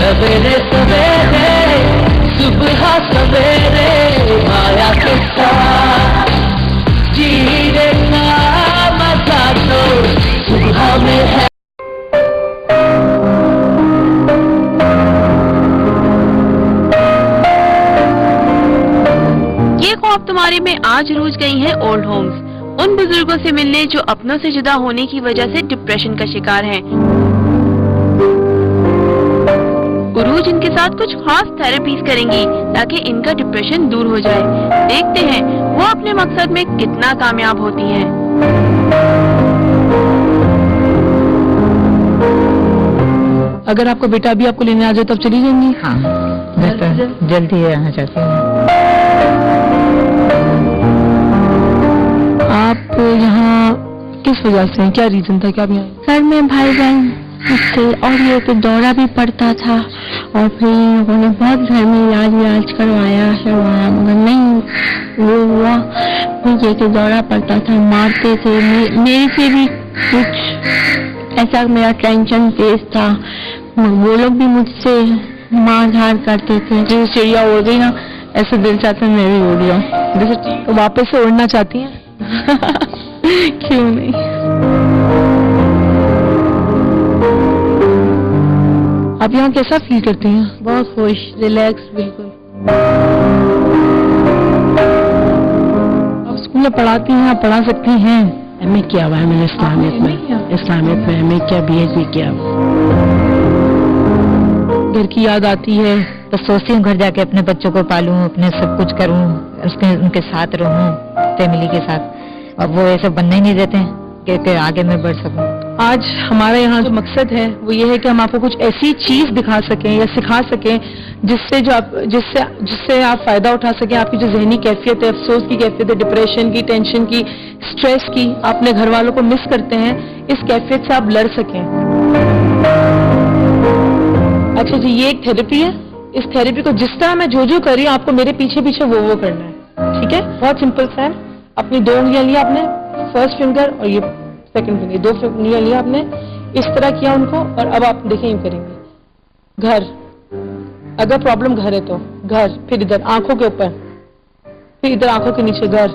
सवेरे सवेरे सुबह सवेरे माया के साथ जीने का मजा तो सुबह में है। ये ख्वाब तुम्हारे में आज रूज गई हैं ओल्ड होम्स, उन बुजुर्गों से मिलने जो अपनों से जुदा होने की वजह से डिप्रेशन का शिकार हैं। उरूज इनके साथ कुछ खास थेरेपीज करेंगी ताकि इनका डिप्रेशन दूर हो जाए। देखते हैं वो अपने मकसद में कितना कामयाब होती हैं। अगर आपका बेटा अभी आपको लेने आ जाए तब चली जाएंगी? हाँ, जल्दी आना चाहती हूँ। आप यहाँ किस वजह से हैं? क्या रीजन था कि आप यहाँ? सर मैं भाई बहन थे और ये तो दौरा भी पड़ता था और फिर इन लोगों ने बहुत घर में इलाज करवाया मगर नहीं वो हुआ। फिर ये कि दौरा पड़ता था, मारते थे, मेरे से भी कुछ ऐसा मेरा टेंशन तेज था, वो लोग भी मुझसे मार धार करते थे। जो चिड़िया उड़ गई ना, ऐसे दिल चाहता है मैं भी उड़ जाऊँ। जैसे वापस से उड़ना चाहती हैं? क्यों नहीं? आप यहाँ कैसा फील करती हैं? बहुत खुश, रिलैक्स बिल्कुल। आप स्कूल में पढ़ाती हैं, आप पढ़ा सकती हैं? एमए किया हुआ है मैंने इस्लामियत में एमए किया, बीएड भी किया। घर की याद आती है तो सोचती हूँ घर जाके अपने बच्चों को पालूं, अपने सब कुछ करूं, उनके साथ रहूं, फैमिली के साथ। अब वो ऐसे बनने ही नहीं देते कि आगे मैं बढ़ सकूं। आज हमारा यहाँ जो मकसद है वो ये है कि हम आपको कुछ ऐसी चीज दिखा सकें या सिखा सकें जिससे आप फायदा उठा सकें। आपकी जो जहनी कैफियत है, अफसोस की कैफियत है, डिप्रेशन की, टेंशन की, स्ट्रेस की, अपने घर वालों को मिस करते हैं, इस कैफियत से आप लड़ सकें। अच्छा जी, ये एक थेरेपी है। इस थेरेपी को जिस तरह मैं जो कर रही हूँ आपको मेरे पीछे पीछे वो करना है, ठीक है? बहुत सिंपल सा है। अपनी 2 उंगलियां लिया आपने, फर्स्ट फिंगर और ये सेकंड फिंगर, 2 उंगलियां लिया आपने, इस तरह किया उनको। और अब आप देखिए यूं करेंगे, घर, अगर प्रॉब्लम घर है तो घर, फिर इधर आंखों के ऊपर, फिर इधर आंखों के नीचे घर,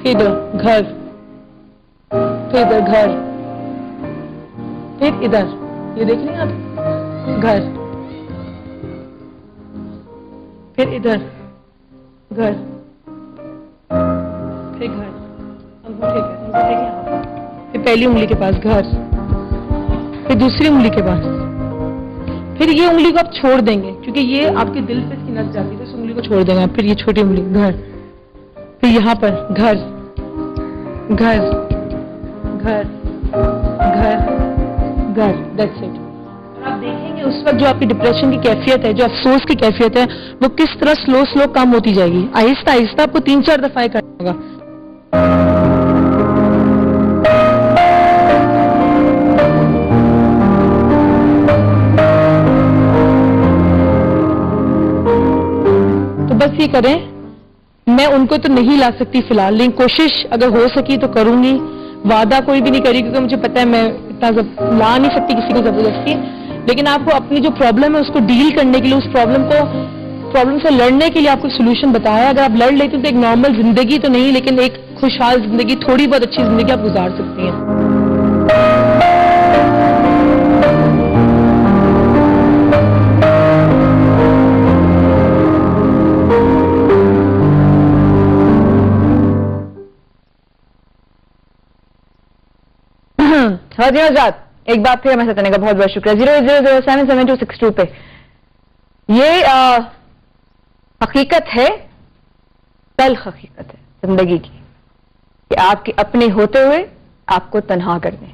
फिर इधर घर, फिर इधर घर, फिर इधर, ये देख लें आप, घर, फिर इधर घर, फिर घर, अंगूठे के यहाँ, फिर पहली उंगली के पास घर, फिर दूसरी उंगली के पास, फिर ये उंगली को आप छोड़ देंगे क्योंकि ये आपके दिल पे इसकी नस जाती है, तो इस उंगली को छोड़ देंगे। फिर ये छोटी उंगली घर, फिर यहाँ पर घर, घर, घर, घर, घर, दैट्स इट। आप देखेंगे उस वक्त जो आपकी डिप्रेशन की कैफियत है, जो अफसोस की कैफियत है, वो किस तरह स्लो कम होती जाएगी। आहिस्ता आहिस्ता आपको 3-4 दफा करना होगा। तो बस ये करें, मैं उनको तो नहीं ला सकती फिलहाल, लेकिन कोशिश अगर हो सकी तो करूंगी। वादा कोई भी नहीं करी क्योंकि मुझे पता है मैं इतना ला नहीं सकती किसी को जबरदस्ती। लेकिन आपको अपनी जो प्रॉब्लम है उसको डील करने के लिए, उस प्रॉब्लम से लड़ने के लिए आपको सोल्यूशन बताया। अगर आप लड़ लेते तो एक नॉर्मल जिंदगी तो नहीं, लेकिन एक खुशहाल जिंदगी, थोड़ी बहुत अच्छी जिंदगी आप गुजार सकती हैं। आजाद, एक बार फिर मैसेज करने का बहुत बहुत शुक्रिया। 080077262 पे। ये हकीकत है, कल हकीकत है जिंदगी की, कि आपके अपने होते हुए आपको तन्हा कर दें।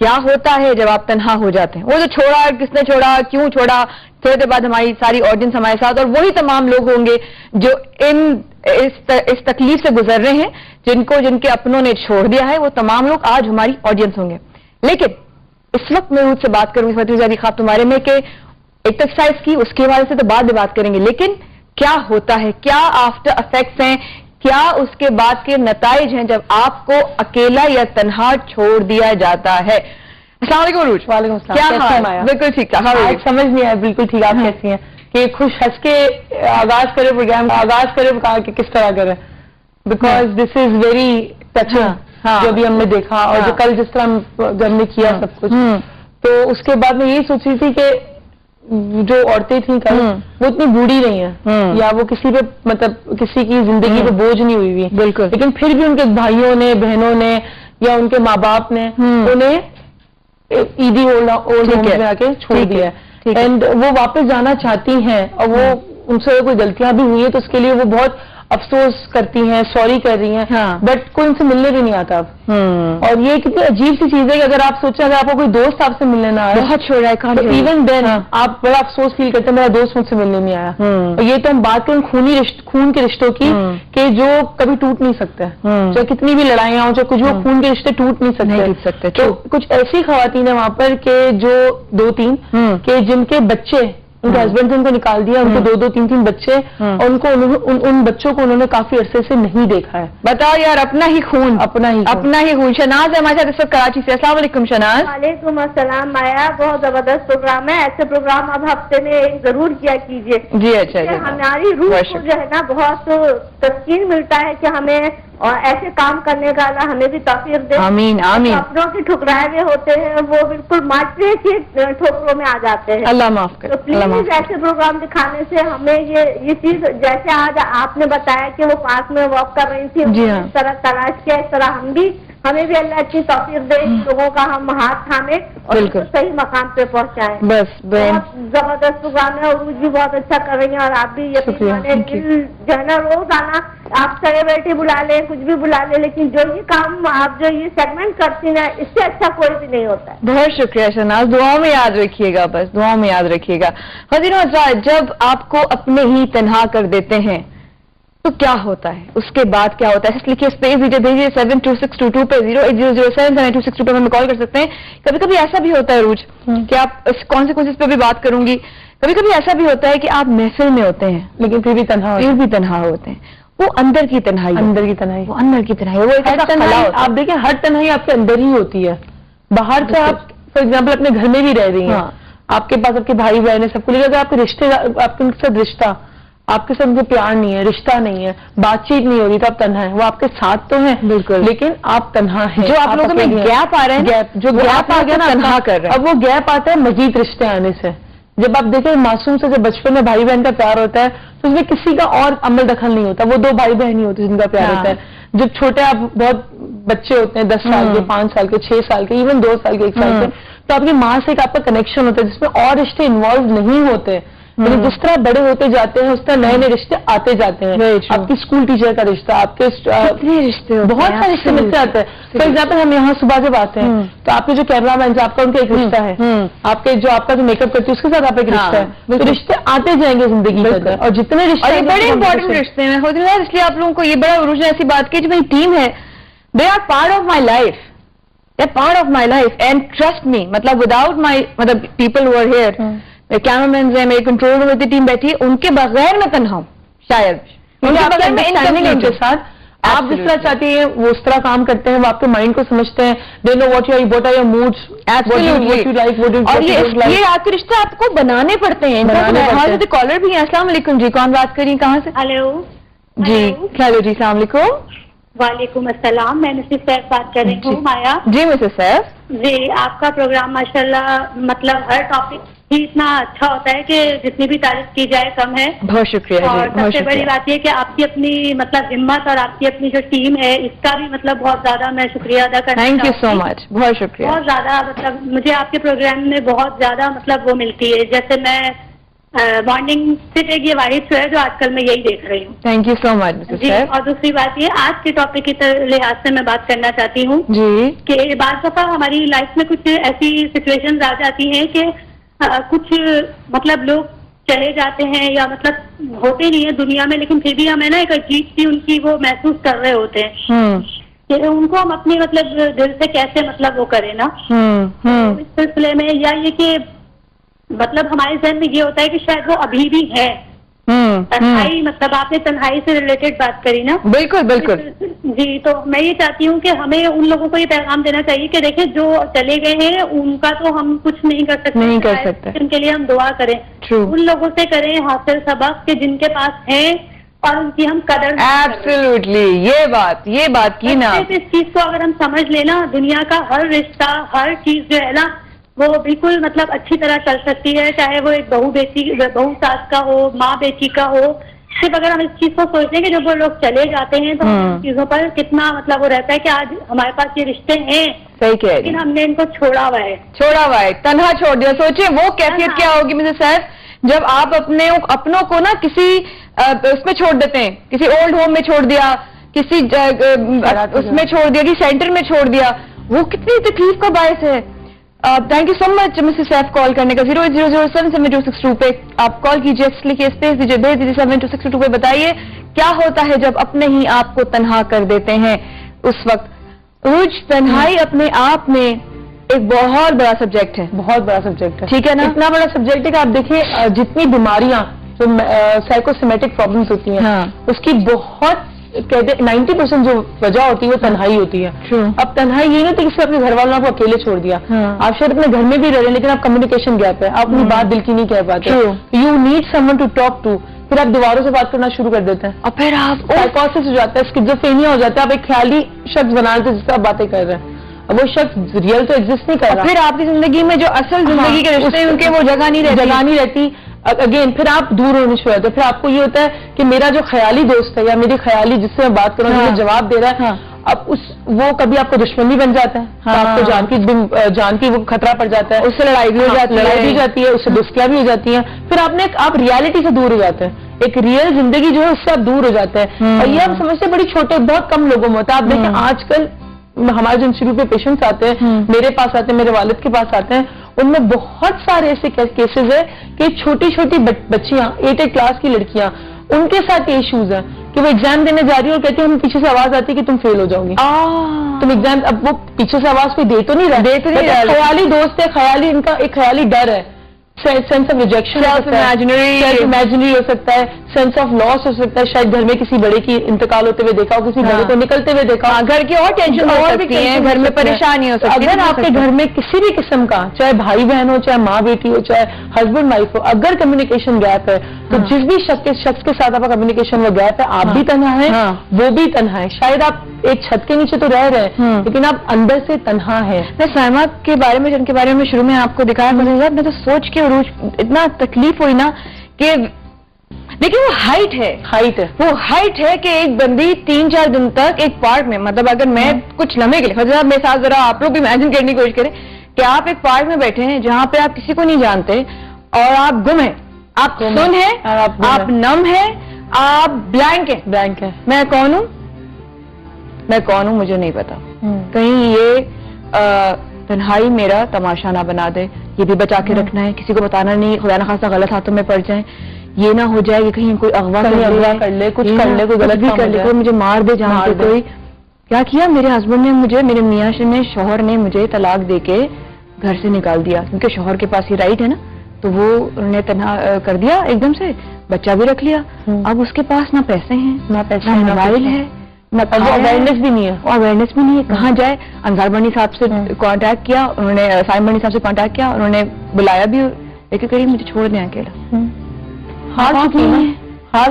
क्या होता है जब आप तन्हा हो जाते हैं? वो जो छोड़ा, किसने छोड़ा, क्यों छोड़ा, थोड़ी देर बाद हमारी सारी ऑडियंस हमारे साथ, और वही तमाम लोग होंगे जो इस तकलीफ से गुजर रहे हैं, जिनके अपनों ने छोड़ दिया है, वो तमाम लोग आज हमारी ऑडियंस होंगे। लेकिन इस वक्त मैं मुझसे बात करूंगी फतवी खाब तुम्हारे में कि एक्सरसाइज की, उसके हवाले से तो बाद में बात करेंगे, लेकिन क्या होता है, क्या आफ्टर इफेक्ट्स हैं, क्या उसके बाद के नताइज हैं जब आपको अकेला या तन्हा छोड़ दिया जाता है। السلام علیکم عروج. وعلیکم السلام. کیا کیسی حال؟ ہیں مایا؟ بالکل ٹھیک ٹھاک. آج سمجھ نہیں آیا بالکل ٹھیک. آپ کیسی ہیں کہ خوش ہنس کے آغاز کرے پروگرام آغاز کرے کہا کہ کس طرح کرے because this is very touching جو ابھی ہم نے دیکھا اور جو کل جس طرح ہم نے کیا سب کچھ تو اس کے بعد میں یہی سوچ رہی تھی کہ جو عورتیں تھیں کل وہ اتنی بوڑھی نہیں ہیں یا وہ کسی پہ مطلب کسی کی زندگی پہ بوجھ نہیں ہوئی ہوئی. بالکل. لیکن پھر بھی ان کے بھائیوں نے بہنوں نے یا ان کے ماں باپ نے انہیں عیدی اولڈ ہوم میں آ کے چھوڑ دیا ہے اینڈ وہ واپس جانا چاہتی ہیں اور وہ ان سے کوئی غلطیاں بھی ہوئی ہیں تو اس کے لیے وہ بہت افسوس کرتی ہیں, سوری کر رہی ہیں, بٹ کوئی ان سے ملنے بھی نہیں آتا اب. اور یہ کتنی عجیب سی چیز ہے کہ اگر آپ سوچیں اگر آپ کو کوئی دوست آپ سے ملنے نہ آیا بہت چھوڑا ہے تو ایون دین آپ بڑا افسوس فیل کرتے ہیں میرا دوست مجھ سے ملنے نہیں آیا. اور یہ تو ہم بات کریں خون کے رشتوں کی کہ جو کبھی ٹوٹ نہیں سکتے, چاہے کتنی بھی لڑائیاں ہوں, چاہے کچھ وہ خون کے رشتے ٹوٹ نہیں سکتے. تو کچھ ایسی خواتین ہیں وہاں پر کہ جو 2-3 کہ جن کے بچے ان کے ہسبینڈ سے ان کو نکال دیا, ان کو 2-3 بچے اور ان کو ان بچوں کو انہوں نے کافی عرصے سے نہیں دیکھا ہے. بتاؤ یار, اپنا ہی خون. شناز ہے ہمارے ساتھ اس وقت کراچی سے. السلام علیکم شناز. وعلیکم السلام مایا, بہت زبردست پروگرام ہے. ایسے پروگرام اب ہفتے میں ایک ضرور کیا کیجیے. جی اچھا. ہماری روح کو جو ہے نا بہت تسکین ملتا ہے کہ ہمیں اور ایسے کام کرنے کا اللہ ہمیں بھی توفیق دے. آمین آمین. اپنوں کی ٹھکرائے ہوئے ہوتے ہیں وہ بالکل معاشرے کی ٹھوکروں میں آ جاتے ہیں. اللہ معاف کرے. تو پلیز ایسے پروگرام دکھانے سے ہمیں یہ چیز جیسے آج آپ نے بتایا کہ وہ پاس میں واک کر رہی تھی, اس طرح تلاش کیا, اس طرح ہمیں بھی اللہ اچھی توفیق دے, لوگوں کا ہم ہاتھ تھامے اور صحیح مقام پہ پہنچائیں. بس بہت زبردست پروگرام ہے, عروج بھی بہت اچھا کر رہی ہیں اور آپ بھی یقین جو ہے نا روز آنا آپ سڑے بیٹھے بلا لیں کچھ بھی بلا لیں, لیکن جو یہ کام آپ جو یہ سیگمنٹ کرتی نا اس سے اچھا کوئی بھی نہیں ہوتا ہے. بہت شکریہ شناز, دعاؤں میں یاد رکھیے گا, بس دعاؤں میں یاد رکھیے گا. حضرت حضرات, جب آپ کو اپنے ہی تنہا کر دیتے ہیں تو کیا ہوتا ہے, اس کے بعد کیا ہوتا ہے؟ اس لیے اسپیس ویڈیو بھیجیے 7262 پہ 08007 پہ ہمیں کال کر سکتے ہیں. کبھی کبھی ایسا بھی ہوتا ہے عروج کہ آپ کون سی پہ بھی بات کروں گی, کبھی کبھی ایسا بھی ہوتا ہے کہ آپ محفل میں ہوتے ہیں لیکن پھر بھی تنہا ہوتے ہیں. وہ اندر کی تنہائی, وہ ایک ایسا خلا ہوتا ہے. آپ دیکھیں ہر تنہائی آپ کے اندر ہی ہوتی ہے. باہر سے آپ فار ایگزامپل اپنے گھر میں بھی رہ رہی ہیں, آپ کے پاس آپ کے بھائی بہن سب کو, لیکن اگر آپ کے رشتے آپ کے ان کے ساتھ رشتہ آپ کے ساتھ ان کو پیار نہیں ہے, رشتہ نہیں ہے, بات چیت نہیں ہو رہی تو آپ تنہا ہیں. وہ آپ کے ساتھ تو ہیں بالکل لیکن آپ تنہا ہیں. جو آپ لوگوں میں گیپ آ رہے ہیں, جو گیپ آ گیا نا تنہا کر رہے ہیں. اب وہ گیپ آتا ہے مزید رشتے آنے سے. جب آپ دیکھیں معصوم سے جب بچپن میں بھائی بہن کا پیار ہوتا ہے تو اس میں کسی کا اور عمل دخل نہیں ہوتا, وہ 2 بھائی بہن ہی ہوتے ہیں جن کا پیار ہوتا ہے. جب چھوٹے آپ بہت بچے ہوتے ہیں 10 سال کے, 5 سال کے, 6 سال کے, ایون 2 سال کے, 1 سال کے, تو آپ کی ماں سے ایک آپ کا کنیکشن ہوتا ہے جس میں اور رشتے انوالو نہیں ہوتے. لیکن جس طرح بڑے ہوتے جاتے ہیں اس طرح نئے رشتے آتے جاتے ہیں. آپ کی اسکول ٹیچر کا رشتہ, آپ کے رشتے بہت سارے رشتے ملتے آتے ہیں. فار ایگزامپل ہم یہاں صبح جب آتے ہیں تو آپ کے جو کیمرہ مین آپ کا ان کا ایک رشتہ ہے, آپ کے جو آپ کا جو میک اپ کرتی ہے اس کے ساتھ آپ ایک رشتہ ہے. تو رشتے آتے جائیں گے زندگی میں, اور جتنے رشتے بڑے امپورٹنٹ رشتے ہیں. اس لیے آپ لوگوں کو یہ بڑا عروج نے ایسی بات کی جو میری ٹیم ہے, they are part of my life, part of my life and trust me. مطلب وداؤٹ مائی مطلب people who are here, camera mens ہیں, میرے کنٹرول روم میں ٹیم بیٹھی ہے, ان کے بغیر میں تنہا ہوں شاید. ان کے بغیر میں ان کے ساتھ آپ جس طرح چاہتی ہیں وہ اس طرح کام کرتے ہیں, وہ آپ کے مائنڈ کو سمجھتے ہیں. They know what are your moods, اور یہ آپ کے رشتے آپ کو بنانے پڑتے ہیں. کالر بھی ہیں. السلام علیکم جی, کون بات کر رہی ہیں, کہاں سے؟ ہیلو جی ہیلو جی, السلام علیکم. وعلیکم السلام, میں مسز سیف بات کر رہی ہوں. مایا جی مسز سیف جی, آپ کا پروگرام ماشاءاللہ مطلب ہر ٹاپک ہی اتنا اچھا ہوتا ہے کہ جتنی بھی تعریف کی جائے کم ہے. بہت شکریہ. اور سب سے بڑی بات یہ کہ آپ کی اپنی مطلب ہمت اور آپ کی اپنی جو ٹیم ہے اس کا بھی مطلب بہت زیادہ میں شکریہ ادا کرنا چاہتی ہوں. تھینک یو سو مچ, بہت شکریہ. بہت زیادہ مطلب مجھے آپ کے پروگرام میں بہت زیادہ مطلب وہ ملتی ہے. جیسے میں مارننگ سے ایک یہ واحد شو ہے جو آج کل میں یہی دیکھ رہی ہوں. تھینک یو سو مچ جی. اور دوسری بات یہ آج کے ٹاپک کے لحاظ سے میں بات کرنا چاہتی ہوں جی کہ بعض دفعہ ہماری لائف میں کچھ ایسی سچویشن آ جاتی ہیں کہ کچھ مطلب لوگ چلے جاتے ہیں یا مطلب ہوتے نہیں ہیں دنیا میں, لیکن پھر بھی ہمیں نا ایک عجیب سی ان کی وہ محسوس کر رہے ہوتے ہیں کہ ان کو ہم اپنی مطلب دل سے کیسے مطلب وہ کریں نا. اس سلسلے میں یا یہ کہ مطلب ہمارے ذہن میں یہ ہوتا ہے کہ شاید وہ ابھی بھی ہے तन्हाई, मतलब आपने तन्हाई से रिलेटेड बात करी ना? बिल्कुल बिल्कुल जी, तो मैं ये चाहती हूँ कि हमें उन लोगों को ये पैगाम देना चाहिए कि देखिए जो चले गए हैं उनका तो हम कुछ नहीं कर सकते, नहीं कर सकते, उनके लिए हम दुआ करें। True. उन लोगों से करें हासिल सबक के जिनके पास है और उनकी हम कदर एब्सोल्युटली, ये बात की ना। इस चीज को अगर हम समझ लेना, दुनिया का हर रिश्ता, हर चीज जो है ना वो बिल्कुल मतलब अच्छी तरह चल सकती है, चाहे वो एक बहू सास का हो, माँ बेटी का हो। सिर्फ अगर हम इस चीज को सोचते हैं कि जब वो लोग चले जाते हैं तो उन चीजों पर कितना मतलब वो रहता है कि आज हमारे पास ये रिश्ते हैं, सही कह रही, लेकिन हमने इनको छोड़ा हुआ है, तन्हा छोड़ दिया। सोचिए वो कैफियत क्या होगी मिसेस सैफ, जब आप अपनों को ना किसी उसमें छोड़ देते हैं, किसी ओल्ड होम में छोड़ दिया, किसी उसमें छोड़ दिया, कि सेंटर में छोड़ दिया, वो कितनी तकलीफ का बायस है। Thank you so much Mrs Saif call करने का। 080077262 पे आप कॉल कीजिए, लिखिए, स्पेस दीजिए, भेज दीजिए 7262 पे। बताइए क्या होता है जब अपने ही आप को तन्हा कर देते हैं उस वक्त। उर्ज, तन्हाई अपने आप में एक बहुत बड़ा सब्जेक्ट है, बहुत बड़ा सब्जेक्ट है, ठीक है ना? इतना बड़ा सब्जेक्ट है कि आप देखिए जितनी बीमारियां जो साइकोसोमेटिक प्रॉब्लम्स होती हैं, हाँ, उसकी बहुत कहते 90% जो वजह होती है वो तन्हाई होती है। अब तन्हाई ये नहीं थी कि अपने घर वालों को अकेले छोड़ दिया, आप शायद अपने घर में भी रह रहे हैं लेकिन आप कम्युनिकेशन गैप है, आप अपनी बात दिल की नहीं कह पाते, you need someone to talk to, फिर आप दीवारों से बात करना शुरू कर देते हैं, और फिर आप साइकोसिस हो जाता है, स्किज़ोफ्रेनिया हो जाता है, आप एक ख्याली शख्स बना लेते जिससे आप बातें कर रहे हैं, अब वो शख्स रियल तो एग्जिस्ट नहीं कर रहा, फिर आपकी जिंदगी में जो असल जिंदगी के रिश्ते हैं उनके वो जगह नहीं रहती। अगेन फिर आप दूर होने शुरू होते हैं, फिर आपको ये होता है कि मेरा जो ख्याली दोस्त है या मेरी ख्याली जिससे मैं बात कर रहा हूँ, मुझे जवाब दे रहा है, अब वो कभी आपको दुश्मनी बन जाता है, तो आपको जान की वो खतरा पड़ जाता है, उससे लड़ाई भी हो जाती है, उससे दुश्मनियां भी हो जाती हैं, फिर आप रियलिटी से दूर हो जाते हैं, एक रियल जिंदगी जो है उससे आप दूर हो जाते हैं। और ये हम समझते हैं बड़ी छोटे, बहुत कम लोगों में होता है। आप देखें आजकल हमारे जो इंस्टीट्यूट पे पेशेंट्स आते हैं, मेरे पास आते हैं, मेरे वालिद के पास आते हैं, उनमें बहुत सारे ऐसे केसेस है कि छोटी छोटी बच्चियां, 8 क्लास की लड़कियां, उनके साथ ये इश्यूज हैं कि वो एग्जाम देने जा रही है और कहती है हमें पीछे से आवाज आती है कि तुम फेल हो जाओगी, तुम एग्जाम, अब वो पीछे से आवाज कोई दे तो नहीं रहा, ख्याली दोस्त है, ख्याली इनका एक ख्याली डर है, सेंस ऑफ रिजेक्शन, इमेजिनरी हो सकता है, सेंस ऑफ लॉस हो सकता है, शायद घर में किसी बड़े की इंतकाल होते हुए देखा हो, किसी बड़े को निकलते हुए देखा हो, घर की और टेंशन हो सकती है, घर में परेशानी हो सकती है। अगर आपके घर में किसी भी किस्म का, चाहे भाई बहन हो, चाहे माँ बेटी हो, चाहे हस्बैंड वाइफ हो, अगर कम्युनिकेशन गैप है तो जिस भी शख्स के साथ आपका कम्युनिकेशन में गैप है, आप भी तन्हा है, वो भी तन्हा है। शायद आप एक छत के नीचे तो रह रहे हैं लेकिन आप अंदर से तन्हा है। मैं साइमा के बारे में, जिनके बारे में शुरू में आपको दिखाया, मैं तो सोच के इतना तकलीफ हुई ना कि देखिए वो हाइट है, वो हाइट है कि एक बंदी 3-4 दिन तक एक पार्क में, मतलब अगर मैं कुछ लम्हे के लिए मेरे साथ जरा आप लोग भी इमेजिन करने की कोशिश करें कि आप एक पार्क में बैठे हैं जहां पे आप किसी को नहीं जानते और आप गुम हैं, आप सुन हैं, आप नम हैं, आप ब्लैंक है। मैं कौन हूं मुझे नहीं पता। कहीं ये तन्हाई मेरा तमाशा ना बना दे, ये भी बचा के रखना है, किसी को बताना नहीं, खुदा ना खासा गलत हाथों में पड़ जाए, ये ना हो जाए कि कहीं कोई अगवा कर ले, कुछ कर ले, कोई गलत भी कर ले, कोई मुझे मार दे, जहां पे कोई क्या किया। मेरे हस्बैंड ने मुझे, मेरे मियाँ ने, शौहर ने मुझे तलाक देके घर से निकाल दिया, क्योंकि शौहर के पास ही राइट है ना, तो वो उन्होंने तन्हा कर दिया एकदम से, बच्चा भी रख लिया। अब उसके पास ना पैसे हैं, ना मोबाइल है, ना अवेयरनेस भी नहीं है, कहाँ जाए। अंजार बनी साहब से कांटेक्ट किया उन्होंने, साइम बनी साहब से कांटेक्ट किया, उन्होंने बुलाया भी, लेकिन करीब मुझे छोड़ दें अकेला। हार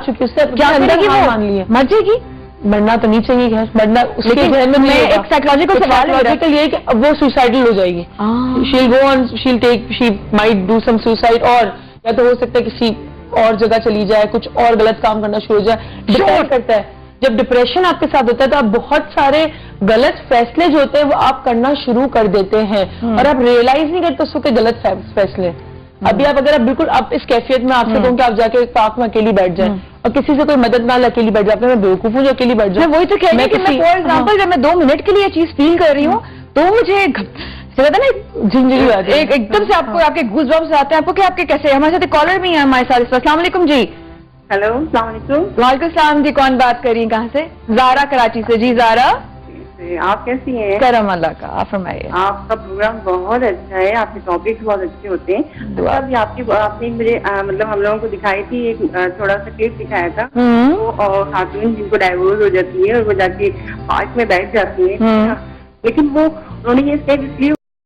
चुकी उससे क्या अंदर मान ली है, मर जाएगी, मरना तो नहीं चाहिए, मरना उसके जहन में एक साइकोलॉजिकल सवाल ये कि अब वो सुसाइडल हो जाएगी, she'll go on, she might do some suicide, और या तो हो सकता है किसी और जगह चली जाए, कुछ और गलत काम करना शुरू हो जाए, डिपेंड करता है। जब डिप्रेशन आपके साथ होता है तो आप बहुत सारे गलत फैसले जो होते हैं वो आप करना शुरू कर देते हैं और आप रियलाइज नहीं करते उसको के गलत फैसले। अभी आप अगर आप बिल्कुल आप इस कैफियत में आपसे कहूँ कि आप जाके एक पार्क में अकेली बैठ जाए और किसी से कोई मदद ना अकेली बैठ जाए, मैं बेवकूफ हूँ जो अकेली बैठ जाए। वही तो कह रही हूँ कि मैं फॉर एग्जाम्पल जब मैं 2 मिनट के लिए ये चीज फील कर रही हूँ तो मुझे जिंदगी एकदम से आपको आपके गूज बम्स आते हैं। आपको क्या, आपके कैसे, हमारे साथ कॉलर भी है हमारे साथ। अस्सलाम वालेकुम जी। हेलो, अस्सलाम वालेकुम। वालेकुम सलाम जी, कौन बात कर रही है, कहाँ से? ज़ारा, कराची से। जी ज़ारा से। आप कैसी हैं? کرم اللہ کا. آپ فرمائیے. आपका प्रोग्राम बहुत अच्छा है, आपके टॉपिक्स बहुत अच्छे होते हैं. दुआ. अभी आपने मुझे मतलब हम लोगों को दिखाई थी, एक थोड़ा सा क्लिप दिखाया था. वो खातून जिनको डाइवोर्स हो जाती है और वो जाके पार्क में बैठ जाती है, लेकिन वो उन्होंने ये स्टेप इसलिए